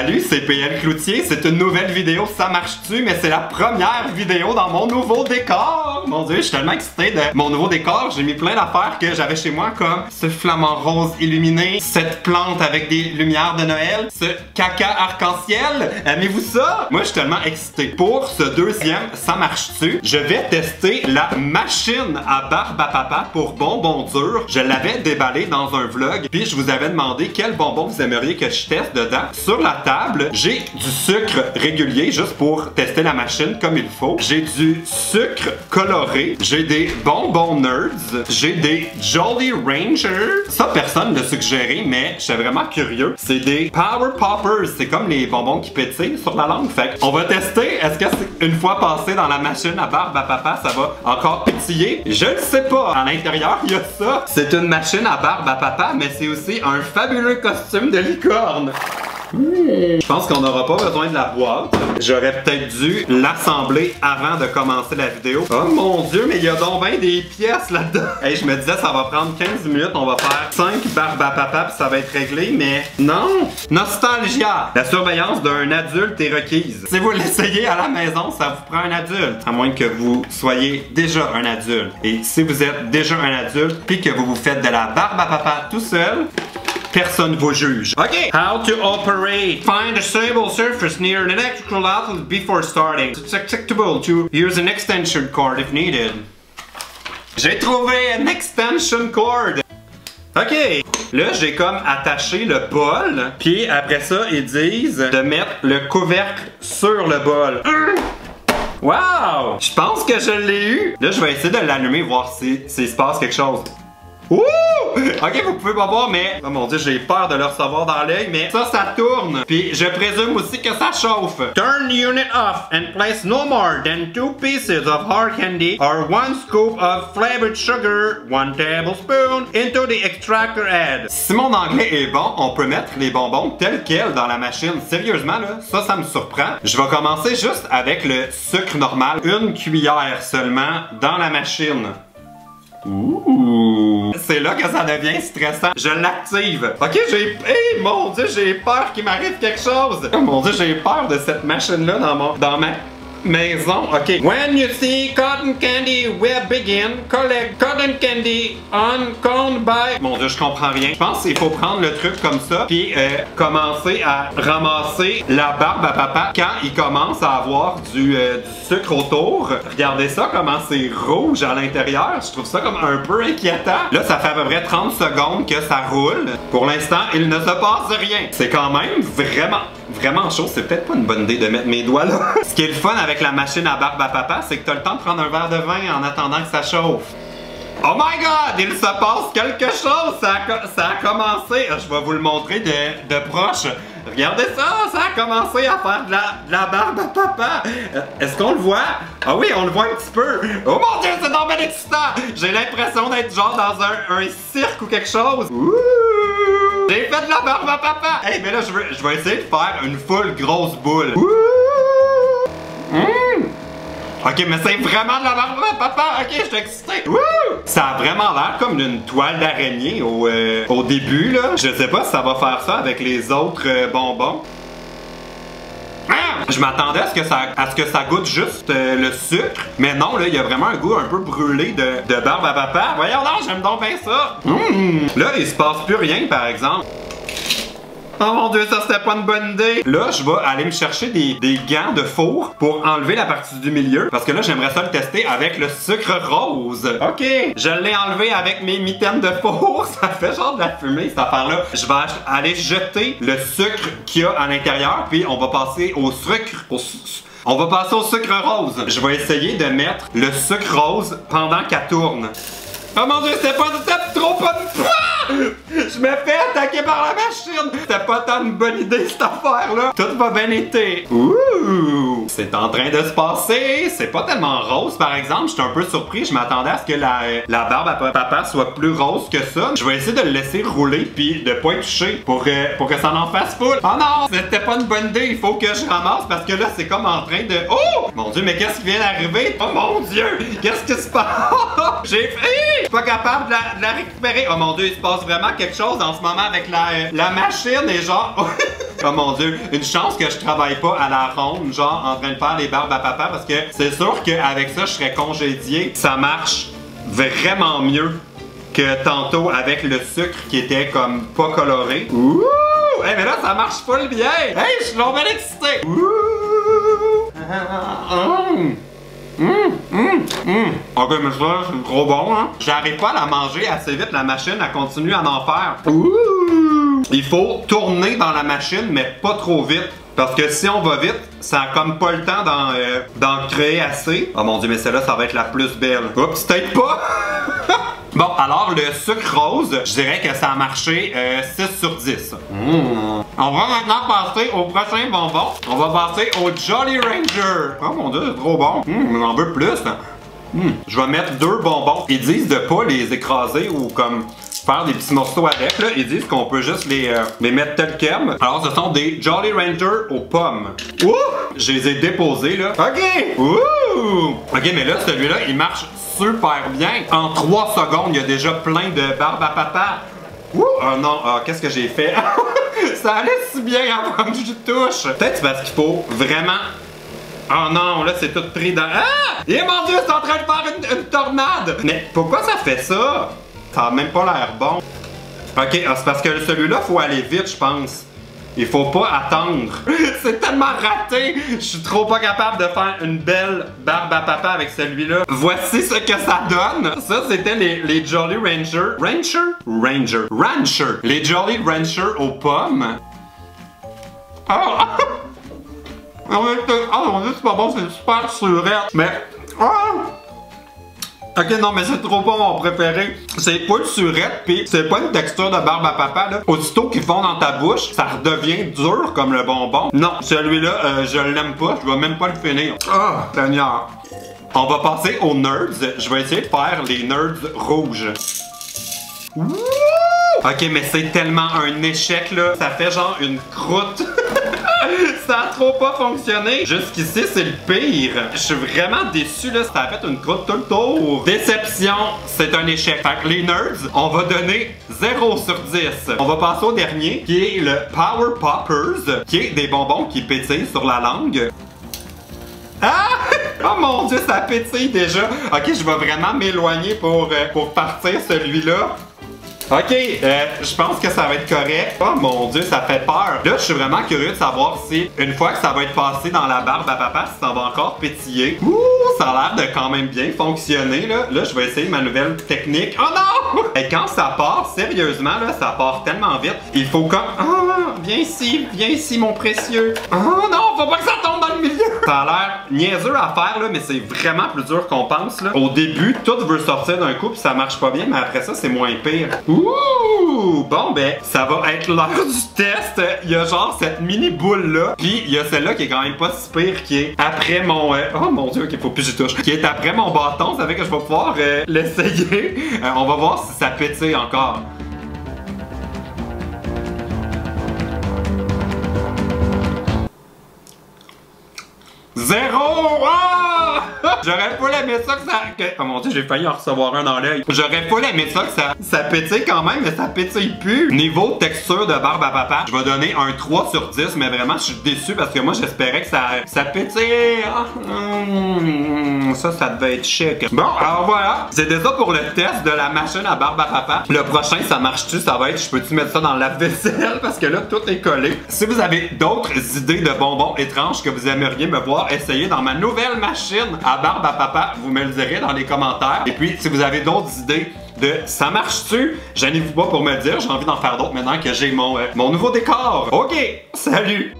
Salut, c'est PL Cloutier, c'est une nouvelle vidéo, ça marche-tu? Mais c'est la première vidéo dans mon nouveau décor! Mon Dieu, je suis tellement excité de mon nouveau décor, j'ai mis plein d'affaires que j'avais chez moi comme ce flamant rose illuminé, cette plante avec des lumières de Noël, ce caca arc-en-ciel. Aimez-vous ça? Moi, je suis tellement excité. Pour ce deuxième, ça marche-tu? Je vais tester la machine à barbe à papa pour bonbons durs. Je l'avais déballé dans un vlog, puis je vous avais demandé quel bonbon vous aimeriez que je teste dedans. Sur la table, j'ai du sucre régulier juste pour tester la machine comme il faut. J'ai du sucre coloré, j'ai des bonbons nerds, j'ai des Jolly Ranchers. Ça, personne ne l'a suggéré, mais je suis vraiment curieux. C'est des Power Poppers, c'est comme les bonbons qui pétillent sur la langue. Fait on va tester. Est-ce que une fois passé dans la machine à barbe à papa, ça va encore pétiller? Je ne sais pas. À l'intérieur, il y a ça. C'est une machine à barbe à papa, mais c'est aussi un fabuleux costume de licorne. Je pense qu'on n'aura pas besoin de la boîte. J'aurais peut-être dû l'assembler avant de commencer la vidéo. Oh mon Dieu, mais il y a donc bien des pièces là-dedans. Hey, je me disais ça va prendre 15 minutes, on va faire 5 barbes à papa puis ça va être réglé, mais non! Nostalgia! La surveillance d'un adulte est requise. Si vous l'essayez à la maison, ça vous prend un adulte. À moins que vous soyez déjà un adulte. Et si vous êtes déjà un adulte puis que vous vous faites de la barbe à papa tout seul, personne vous juge. OK. How to operate. Find a stable surface near an electrical outlet before starting. It's acceptable to use an extension cord if needed. J'ai trouvé un extension cord. OK. Là, j'ai comme attaché le bol. Puis après ça, ils disent de mettre le couvercle sur le bol. Wow! Je pense que je l'ai eu. Là, je vais essayer de l'allumer, voir s'il se passe quelque chose. Ouh! Ok, vous pouvez pas voir, mais... Oh mon Dieu, j'ai peur de le recevoir dans l'œil, mais ça tourne. Puis je présume aussi que ça chauffe. Turn the unit off and place no more than 2 pieces of hard candy or 1 scoop of flavored sugar, 1 tablespoon into the extractor head. Si mon anglais est bon, on peut mettre les bonbons tels quels dans la machine. Sérieusement, là, ça me surprend. Je vais commencer juste avec le sucre normal. 1 cuillère seulement dans la machine. Ouh! C'est là que ça devient stressant. Je l'active. Ok, hey, mon Dieu, j'ai peur qu'il m'arrive quelque chose. Oh mon Dieu, j'ai peur de cette machine-là dans ma maison. Ok. When you see cotton candy, we'll begin. Collect cotton candy on cone by... Mon Dieu, je comprends rien. Je pense qu'il faut prendre le truc comme ça, puis commencer à ramasser la barbe à papa quand il commence à avoir du sucre autour. Regardez ça, comment c'est rouge à l'intérieur. Je trouve ça comme un peu inquiétant. Là, ça fait à peu près 30 secondes que ça roule. Pour l'instant, il ne se passe rien. C'est quand même vraiment chaud. C'est peut-être pas une bonne idée de mettre mes doigts là. Ce qui est le fun avec la machine à barbe à papa, c'est que tu as le temps de prendre un verre de vin en attendant que ça chauffe. Oh my god! Il se passe quelque chose! Ça a commencé. Je vais vous le montrer de proche. Regardez ça! Ça a commencé à faire de la barbe à papa! Est-ce qu'on le voit? Ah oui, on le voit un petit peu! Oh mon Dieu, c'est donc bien excitant! J'ai l'impression d'être genre dans un cirque ou quelque chose. Ouh! J'ai fait de la barbe à papa! Hey, mais là, je vais essayer de faire une full grosse boule. Ouh! Ok, mais c'est vraiment de la barbe à papa! Ok, je suis excité! Wouh! Ça a vraiment l'air comme d'une toile d'araignée au début, là. Je sais pas si ça va faire ça avec les autres bonbons. Je m'attendais à ce que ça goûte juste le sucre, mais non, là, il y a vraiment un goût un peu brûlé de barbe à papa. Voyons donc, j'aime donc bien ça! Là, il se passe plus rien, par exemple. Oh mon Dieu, ça c'était pas une bonne idée. Là, je vais aller me chercher des gants de four pour enlever la partie du milieu. Parce que là, j'aimerais ça le tester avec le sucre rose. Ok, je l'ai enlevé avec mes mitaines de four. Ça fait genre de la fumée, cette affaire-là. Je vais aller jeter le sucre qu'il y a à l'intérieur. Puis on va passer au sucre. On va passer au sucre rose. Je vais essayer de mettre le sucre rose pendant qu'elle tourne. Oh mon Dieu, c'était trop pas de... Je me fais attaquer par la machine! C'était pas tant une bonne idée cette affaire-là! Tout va bien été! Ouh! C'est en train de se passer! C'est pas tellement rose par exemple, j'étais un peu surpris, je m'attendais à ce que la barbe à papa soit plus rose que ça. Je vais essayer de le laisser rouler puis de pas y toucher pour que ça en fasse full. Oh non! C'était pas une bonne idée, il faut que je ramasse parce que là c'est comme en train de... Oh! Mon Dieu, mais qu'est-ce qui vient d'arriver? Oh mon Dieu! Qu'est-ce qui se passe? J'ai fait... Je suis pas capable de la récupérer! Oh mon Dieu, il se passe passe vraiment quelque chose en ce moment avec la machine et genre... Oh mon Dieu, une chance que je travaille pas à la ronde, genre en train de faire les barbes à papa, parce que c'est sûr qu'avec ça, je serais congédié. Ça marche vraiment mieux que tantôt avec le sucre qui était comme pas coloré. Ouh! Hey, mais là, ça marche full bien! Hey, je suis vraiment excité! Ouh! Ok, mais ça, c'est trop bon, hein? J'arrive pas à la manger assez vite, la machine, elle continue à en faire. Ouh! Il faut tourner dans la machine, mais pas trop vite. Parce que si on va vite, ça a comme pas le temps d'en créer assez. Oh mon Dieu, mais celle-là, ça va être la plus belle. Oups, peut-être pas! Bon, alors le sucre rose, je dirais que ça a marché 6 sur 10. On va maintenant passer au prochain bonbon. On va passer au Jolly Ranger. Oh mon Dieu, c'est trop bon. J'en veux plus. Je vais mettre 2 bonbons. Ils disent de pas les écraser ou comme faire des petits morceaux avec. Là. Ils disent qu'on peut juste les mettre tel quel. Alors, ce sont des Jolly Ranger aux pommes. Ouh! Je les ai déposés, là. OK! Ouh! OK, mais là, celui-là, il marche super bien. En 3 secondes, il y a déjà plein de barbes à papa. Ouh! Oh non, qu'est-ce que j'ai fait? Ça allait si bien avant que je touche. Peut-être c'est parce qu'il faut vraiment... Oh non, là, c'est tout pris dans... Ah! Et mon Dieu, c'est en train de faire une tornade! Mais pourquoi ça fait ça? Ça a même pas l'air bon. Ok, c'est parce que celui-là, faut aller vite, je pense. Il faut pas attendre. C'est tellement raté! Je suis trop pas capable de faire une belle barbe à papa avec celui-là. Voici ce que ça donne. Ça, c'était les Jolly Ranger. Rancher. Les Jolly Rancher aux pommes. Oh! Oh mon Dieu, c'est pas bon, c'est super surette. Mais... Oh! Ok, non, mais c'est trop pas mon préféré. C'est pas une surette, pis c'est pas une texture de barbe à papa, là. Aussitôt qu'ils font dans ta bouche, ça redevient dur comme le bonbon. Non, celui-là, je l'aime pas, je dois même pas le finir. Ah, Seigneur. On va passer aux nerds. Je vais essayer de faire les nerds rouges. Wouh! Ok, mais c'est tellement un échec, là. Ça fait genre une croûte. Ça a trop pas fonctionné. Jusqu'ici, c'est le pire. Je suis vraiment déçu, là. Ça a fait une croûte tout le tour. Déception, c'est un échec. Fait que les nerds, on va donner 0 sur 10. On va passer au dernier, qui est le Power Poppers, qui est des bonbons qui pétillent sur la langue. Ah! Oh mon Dieu, ça pétille déjà. Ok, je vais vraiment m'éloigner pour partir celui-là. Ok, je pense que ça va être correct. Oh mon Dieu, ça fait peur. Là, je suis vraiment curieux de savoir si, une fois que ça va être passé dans la barbe à papa, si ça va encore pétiller. Ouh, ça a l'air de quand même bien fonctionner, là. Là, je vais essayer ma nouvelle technique. Oh non! Et quand ça part, sérieusement, là, ça part tellement vite. Il faut comme... Ah, viens ici, mon précieux. Oh non, faut pas que ça tombe dans le milieu. Ça a l'air niaiseux à faire, là, mais c'est vraiment plus dur qu'on pense, là. Au début, tout veut sortir d'un coup, puis ça marche pas bien, mais après ça, c'est moins pire. Ouh! Bon, ben, ça va être l'heure du test. Il y a genre cette mini boule-là, puis il y a celle-là qui est quand même pas si pire, qui est après mon... Oh mon Dieu, ok, faut plus que j'y touche. Qui est après mon bâton, ça fait que je vais pouvoir l'essayer. On va voir si ça pétille encore. Zéro! Ah! J'aurais pas aimé ça que ça... Oh mon Dieu, j'ai failli en recevoir un dans l'œil. J'aurais pas aimé ça que ça pétille quand même, mais ça pétille plus. Niveau texture de barbe à papa, je vais donner un 3 sur 10, mais vraiment, je suis déçu parce que moi, j'espérais que ça pétille. Ça devait être chic. Bon, alors voilà. C'était ça pour le test de la machine à barbe à papa. Le prochain, ça marche-tu? Ça va être, je peux-tu mettre ça dans la vaisselle? Parce que là, tout est collé. Si vous avez d'autres idées de bonbons étranges que vous aimeriez me voir essayer dans ma nouvelle machine à barbe à papa, vous me le direz dans les commentaires. Et puis, si vous avez d'autres idées de ça marche-tu, gênez-vous pas pour me le dire. J'ai envie d'en faire d'autres maintenant que j'ai mon nouveau décor. Ok, salut!